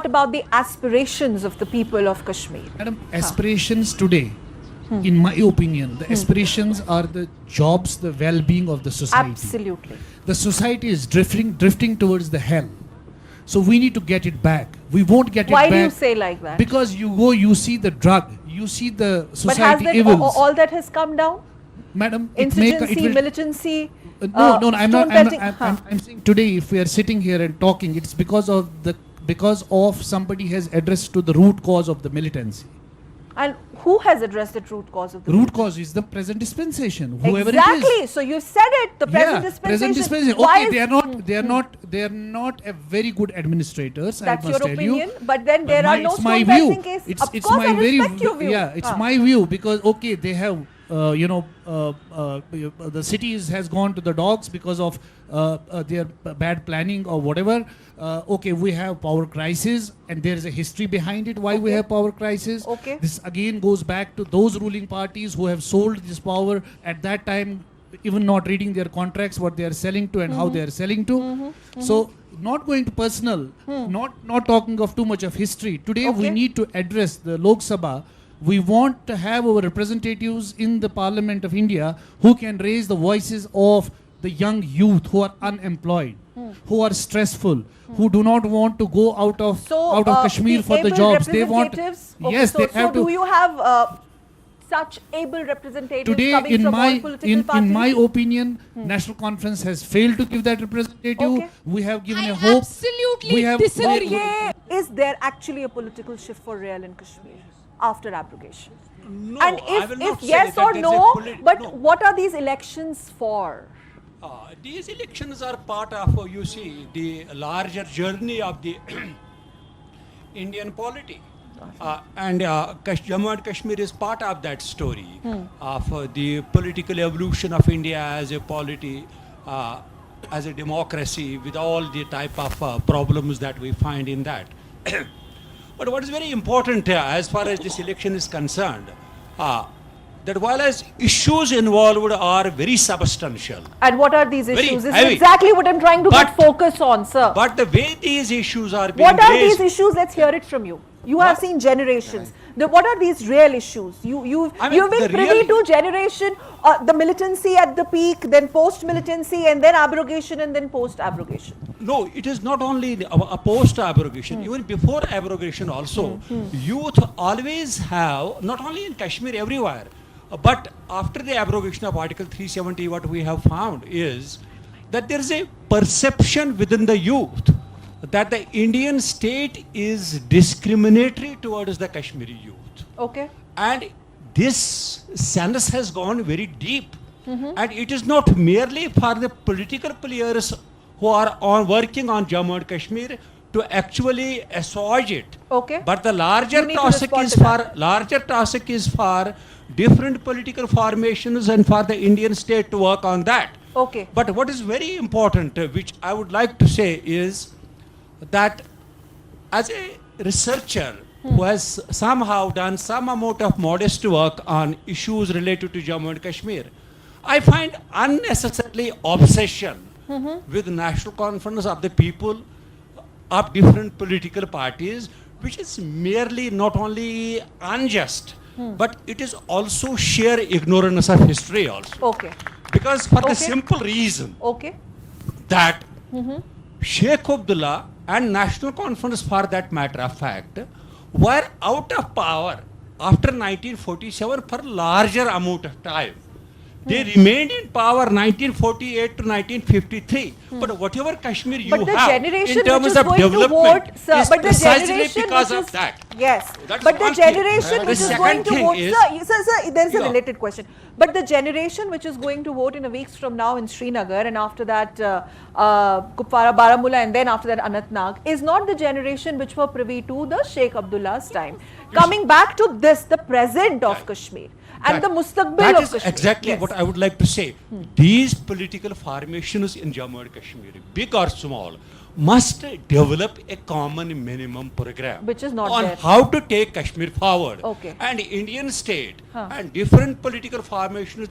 about the aspirations of the people of Kashmir? Madam, aspirations today, in my opinion, the aspirations are the jobs, the well-being of the society. Absolutely. The society is drifting towards the hell. So we need to get it back. We won't get Why it back. do you say like that? Because you see the drug, you see the But has society that, evils. all that has come down? Madam, Insurgency, militancy? No, I'm not. stone pelting? I'm saying today, if we are sitting here and talking, it's because of somebody has addressed to the root cause of the militancy. And who has addressed the root cause of the Root cause is the present dispensation, whoever exactly. it is. So you said it. The present dispensation. Present dispensation. Why Okay, is- they are not a very good administrators. That's I must your tell opinion. You. But then there are no It's my stone view. pelting cases. It's Of it's course, my I very respect your view. yeah. It's my view because okay, they have the cities has gone to the dogs because of their bad planning or whatever. Okay, we have power crisis and there is a history behind it why we Okay. have power crisis. Okay. This again goes back to those ruling parties who have sold this power at that time, even not reading their contracts, what they are selling to and how they are selling to. So not going to personal, not talking of too much of history. Today we Okay. need to address the Lok Sabha. We want to have our representatives in the Parliament of India who can raise the voices of the young youth who are unemployed, who are stressful, who do not want to go out of Kashmir for the able jobs. They want, representatives- okay, yes, they have so to. do you have such able representatives Today, coming in from all my political parties? in my opinion, National Conference has failed to give that representative. Okay. We have given I a hope. absolutely have- disagree. Okay. Is there actually a political shift for real in Kashmir after abrogation? No, And I will if not say yes that or there's no, a but no. what are these elections for? These elections are part of, you see, the larger journey of the Indian polity. And Jammu and Kashmir is part of that story of the political evolution of India as a polity, as a democracy with all the type of problems that we find in that. But what is very important as far as this election is concerned, that while as issues involved are very substantial, And what are these Very issues? This heavy. is exactly what I'm trying to But- get focus on, sir. but the way these issues are being What are raised, these issues? Let's hear it from you. You have seen generations. What are these real issues? You've been the privy real- to generation, the militancy at the peak, then post-militancy, and then abrogation, and then post-abrogation. no, it is not only a post-abrogation, even before abrogation also, youth always have, not only in Kashmir, everywhere, but after the abrogation of Article 370, what we have found is that there is a perception within the youth that the Indian state is discriminatory towards the Kashmiri youth. Okay. And this sense has gone very deep. And it is not merely for the political players who are working on Jammu and Kashmir to actually assuage it. Okay. But the larger You need to task respond is to that. for different political formations and for the Indian state to work on that. Okay. But what is very important, which I would like to say, is that as a researcher who has somehow done some amount of modest work on issues related to Jammu and Kashmir, I find unnecessarily obsession with National Conference of the people of different political parties, which is merely not only unjust, but it is also sheer ignorance of history also. Okay. Because for Okay. the simple reason Okay. that Sheikh Abdullah and National Conference, for that matter of fact, were out of power after 1947 for larger amount of time. They remained in power 1948 to 1953. But whatever Kashmir you But the have generation in terms which is of going to development vote, sir, is but the precisely generation because which of is, that. yes, That is but the one thing. generation The which is second going to thing vote, is- sir, there is a Yeah. related question. But the generation which is going to vote in a week from now in Srinagar, and after that Kupwara, Baramulla, and then after that Anantnag, is not the generation which were privy to the Sheikh Abdullah's time. Coming back to this, the present of Kashmir and the Mustaqbil That of is Kashmir. exactly Yes. what I would like to say. These political formations in Jammu and Kashmir, big or small, must develop a common minimum program Which is not on there. how to take Kashmir forward. Okay. And Indian state Huh. and different political formations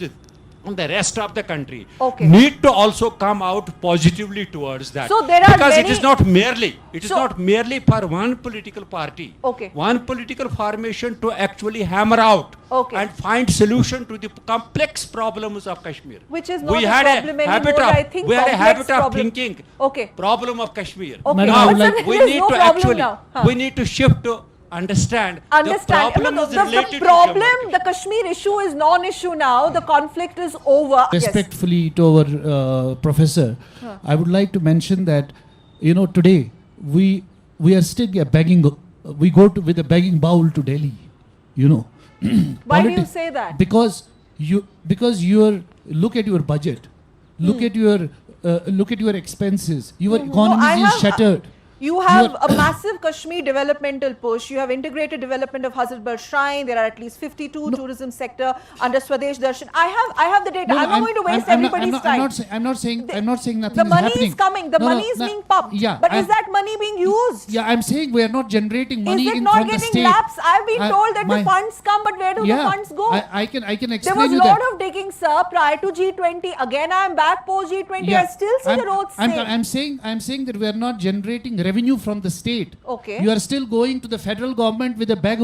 and the rest of the country Okay. need to also come out positively towards that. So there are because many- it is not So- merely for one political party, Okay. one political formation to actually hammer out Okay. and find solution to the complex problems of Kashmir. Which is not we a had problem a habit anymore, of, I think we had a complex habit of problem. thinking Okay. problem of Kashmir. Okay, Madam, Now I would but like- sir, we there is need no to problem actually now. Huh. we need to shift to understand Understand. the problem Look, is the related to problem, Jammu and the Kashmir issue is non-issue now. The conflict is over. Yes. Respectfully to our professor, I would like to mention that, today we are still begging. We go to with a begging bowl to Delhi. Why do you say that? Because you look at your budget, look at your expenses. Your economy I is have- shattered. You have You are- a massive Kashmir developmental push. You have integrated development of Hazratbal Shrine. There are at least 52 tourism sector under Swadesh Darshan. I have the data. No, I'm not going to waste everybody's time. I'm not saying nothing The is money happening. is coming. The No, no, money is no, being pumped. Yeah, but I'm- is that money being used? Yeah, I'm saying we are not generating money Is it in not from the getting state. lapsed? I've been told that the my- funds come, but where do the funds go? I can There explain was a you lot that. of digging, sir, prior to G20. Again, I am back post G20. I still see the roads safe. I'm saying that we are not generating revenue from the state. Okay. You are still going to the federal government with a bag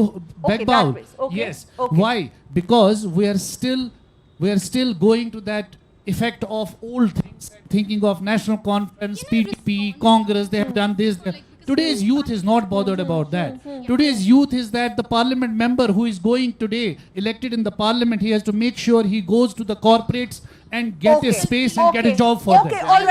that bowl. ways. Okay. Yes. Okay. Why? Because we are still going to that effect of old things, thinking of national conference, PDP, Congress. They have done this. Today's youth is not bothered about that. Today's youth is that the parliament member who is going today, elected in the parliament, he has to make sure he goes to the corporates and get a space and get a job for them. Okay, all right.